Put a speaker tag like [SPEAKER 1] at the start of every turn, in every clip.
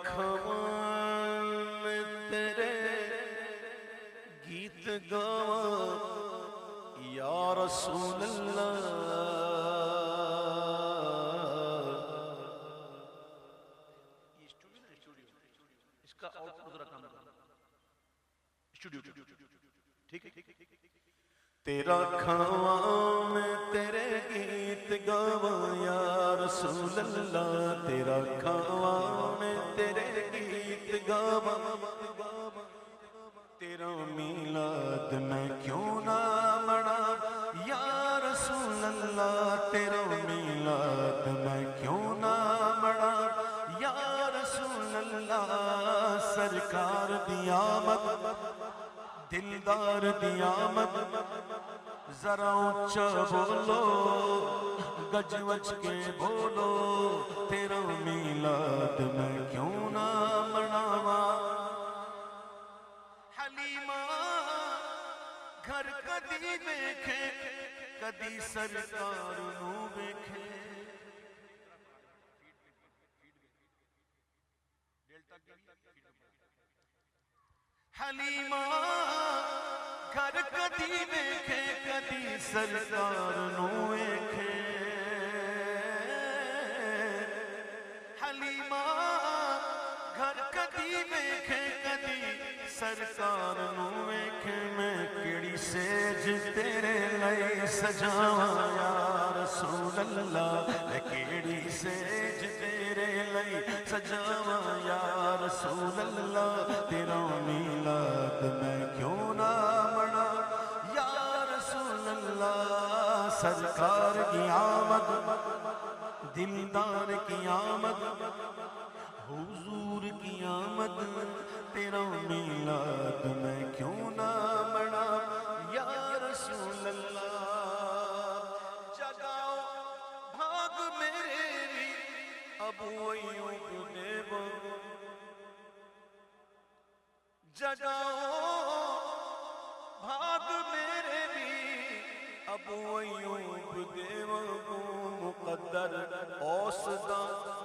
[SPEAKER 1] کھاواں میں تیرے گیت گاواں یا رسول اللہ اس کا آؤٹ پٹ ذرا کام کرنا اسٹوڈیو ٹھیک ہے تیرا کھاواں میں تیرے گیت گاواں یا رسول اللہ تیرا کھاواں میں تیرے گیت گاواں تیرا میلاد میں کیوں نہ مناواں یا رسول اللہ تیرا میلاد میں کیوں نہ مناواں یا رسول اللہ سرکار دی آمد دلدار دی آمد ذرا اونچا بولو گج وج کے بولو تیرا میلاد میں کیوں نہ مناواں حلیمہ گھر کدی دیکھے کدی سرکار نو دیکھے حلیمہ گھر کدی دیکھے کدی سرکار نو دیکھے حلیمہ گھر کدی دیکھے کدی سرکار نو دیکھے میں کیڑی سیج تیرے لئی سجاواں یا رسول اللہ میں کیڑی سیج تیرے لئی سجاواں یا رسول اللہ تیرا میلاد میں کیوں نہ مناواں یا رسول اللہ سرکار کی آمد دلدار کی آمد حضور کی آمد تیرا میلاد میں کیوں نہ مناواں یا رسول اللہ جگاؤ بھاگ میرے بھی ابو ایوب دیو جگاؤ بھاگ میرے بھی ابو ایوب دیو مقدر اوسدا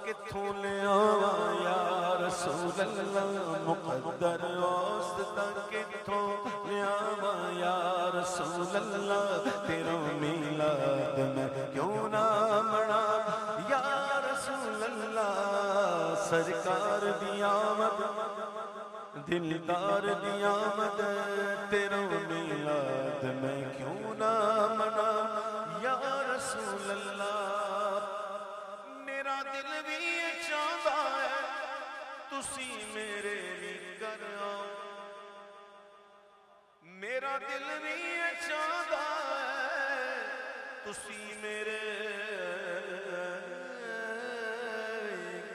[SPEAKER 1] کتھوں لے آواں یا رسول اللہ مقدر اوسدا کتھوں لے آواں یا رسول اللہ تیرا میلاد میں کیوں نہ مناواں یا رسول اللہ سرکار دی آمد دلدار دی آمد تیرا میلاد میں کیوں نہ مناواں یا رسول اللہ میرا دل بھی چاہتا ہے تسی میرے بھی گھر آؤ میرا دل بھی چاہتا ہے تسی میرے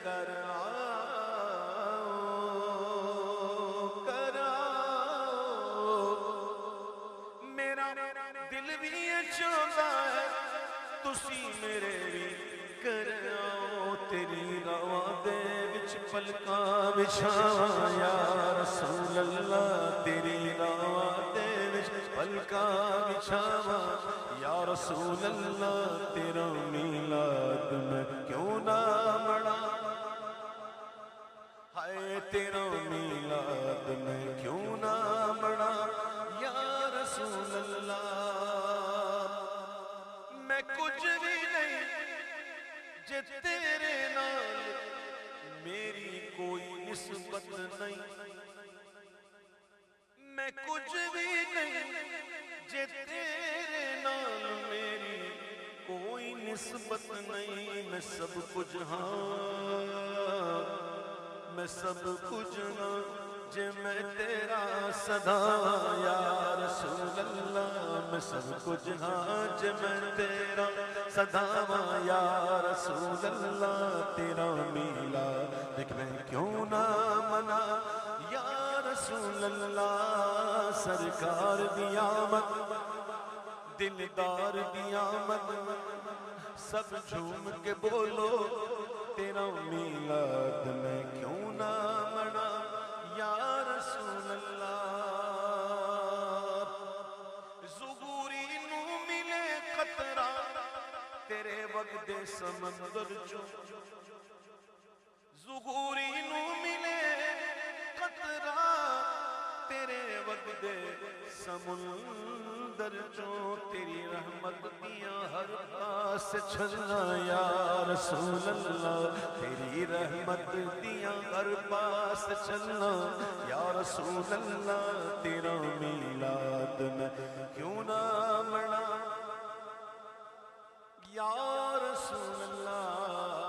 [SPEAKER 1] گھر دل بھی چاہتا ہے تسی میرے بھی کر آؤ تیری رواں دے وچ پلکاں بچھاواں یا رسول اللہ تیری رواں دے وچ پلکاں بچھاواں یا رسول اللہ تیرا میلاد میں کیوں نہ مناواں ہائے تیرا میلاد میں کیوں نہ مناواں یا رسول اللہ میں کچھ بھی نہیں جے تیرے نال میری کوئی نسبت نہیں میں کچھ بھی نہیں جے تیرے نال میری کوئی نسبت نہیں میں سب کچھ ہاں میں سب کچھ ہاں جے میں تیرا صدا یا رسول اللہ میں سب کچھ ہاں جے میں تیرا صدا یا رسول اللہ تیرا میلاد میں کیوں نہ مناواں یا رسول اللہ سرکار دی آمد دلدار دی آمد سب جھوم کے بولو تیرا میلاد میں کیوں نہ مناواں یا رسول اللہ زغوری نو ملے قطرہ تیرے وقت سمندر جو زغوری نو ملے سمندر چوں تیری رحمت دیاں ہر پاس چھلنا یا رسول اللہ تیری رحمت دیاں ہر پاس چھلنا یا رسول اللہ تیرا میلاد میں کیوں نہ منا یا رسول اللہ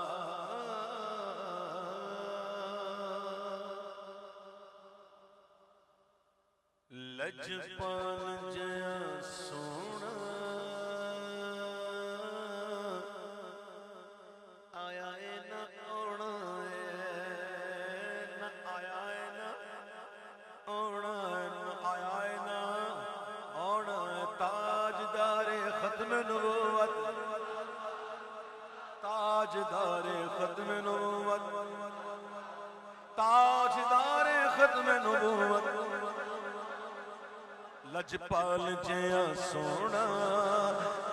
[SPEAKER 1] لجپال جیا سونا آیا ہے نہ اونا ہے نہ آیا ہے نہ اونا ہے نہ آیا ہے نہ اونا ہے تاجدار ختم نبوت تاجدار ختم نبوت تاجدار ختم نبوت لجپال جیا سونا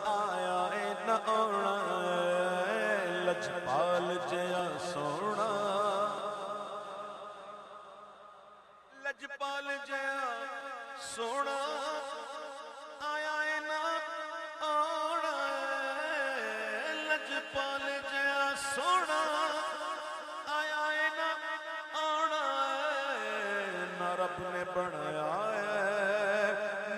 [SPEAKER 1] آیا ہے نہ اونا ہے لجپال جیا سونا لجپال جیا سونا آیا ہے نہ اونا ہے لجپال جیا سونا آیا ہے نہ اونا ہے نہ رب نے بنایا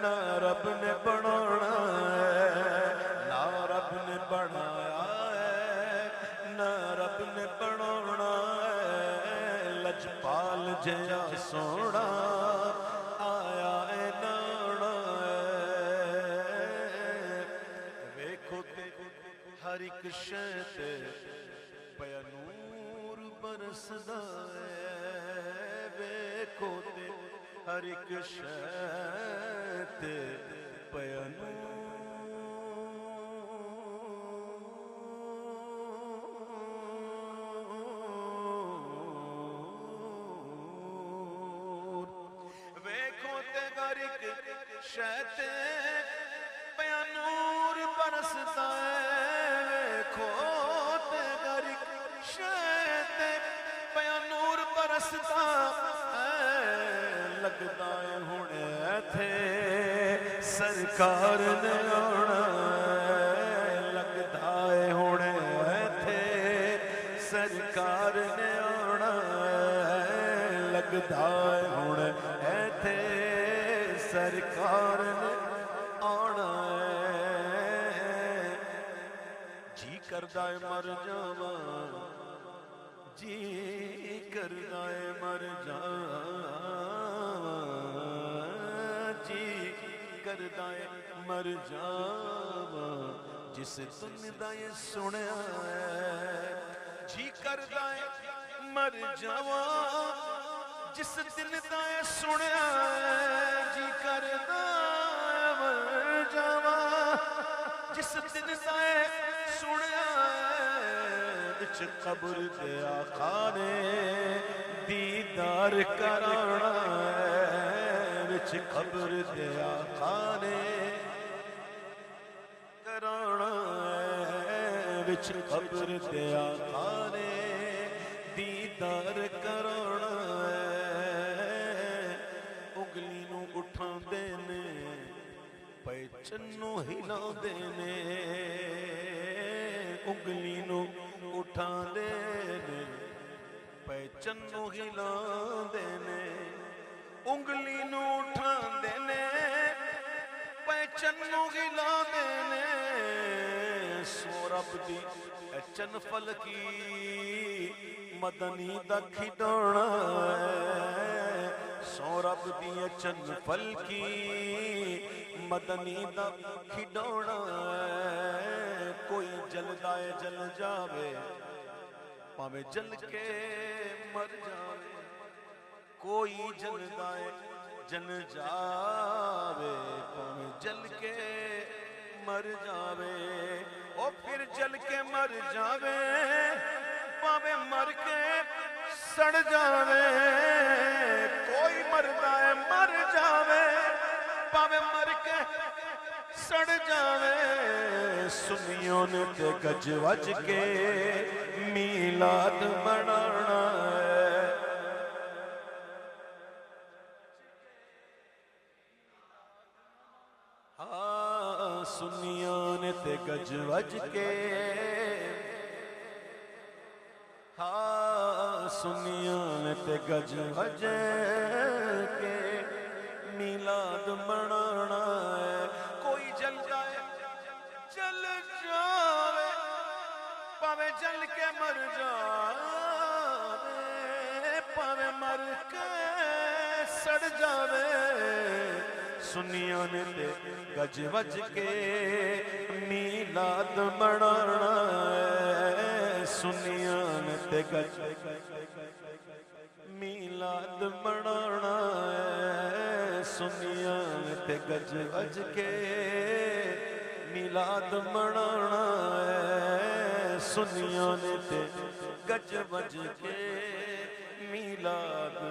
[SPEAKER 1] نہ رب نے بنانا ہے نہ رب نے بنایا ہے نہ رب نے بنانا ہے لجپال جیا سونا آیا ہے نانا ہے ویکھو تے ہر ایک شے تے پیا نور برسدا ہے ویکھو تے ہر ایک شے تے پیا نور ویکھو تے ہر ایک شے تے پیا نور برسدا ہے ویکھو تے ہر ایک شے تے پیا نور برسدا لگدا ہے ہن ایتھے سرکار نے آنا لگدا ہے ہن ایتھے سرکار نے آنا لگدا ہے ہن ایتھے سرکار نے آنا جی کردا ہے مر جاواں جی کردا ہے مر جاواں جی کردا ہے مر جاواں جس دن دا یہ سنیا ہے جی کردا ہے مر جاواں جس دن دا یہ سنیا ہے جی کردا ہے مر جاواں جس دن دا یہ سنیا وچ قبر دے آقا نے دیدار کرانا ہے وچ قبر دے آقا نے کرانا ہے وچ قبر دے آقا نے دیدار کرانا ہے انگلی نو اٹھاندے نے پیچن نو ہلاندے نے انگلی نو اٹھاندے نے پیچن نو ہلاندے نے انگلی نو اٹھاندے نے پیچن نو ہلاندے نے سو رب دی چن فلکی مدنی دا کھڈونا ہے سو رب دی چن فلکی مدنی دا کھڈونا ہے کوئی جلدا ہے جل جاوے پاوے جل کے مر جاوے کوئی جلدا ہے جل جاوے پاوے جل کے مر جاوے او پھر جل کے مر جاوے پاوے مر کے سڑ جاوے کوئی مردا ہے مر جاوے پاوے مر کے سڑ جاوے سنیوں نے تے گج وج کے میلاد منانا ہے سنیاں نے تے گج وج کے ہاں سنیاں نے تے گج وج کے میلاد منانا ہے کوئی جل جائے جل جاوے پاوے جل کے مر جاوے پاوے مر کے سڑ جاوے سنیاں نے تے گج وج کے میلاد منانا ہے سنیاں نے تے گج میلاد منانا ہے سنیاں نے تے گج وج کے میلاد منانا ہے سنیاں نے تے گج وج کے میلاد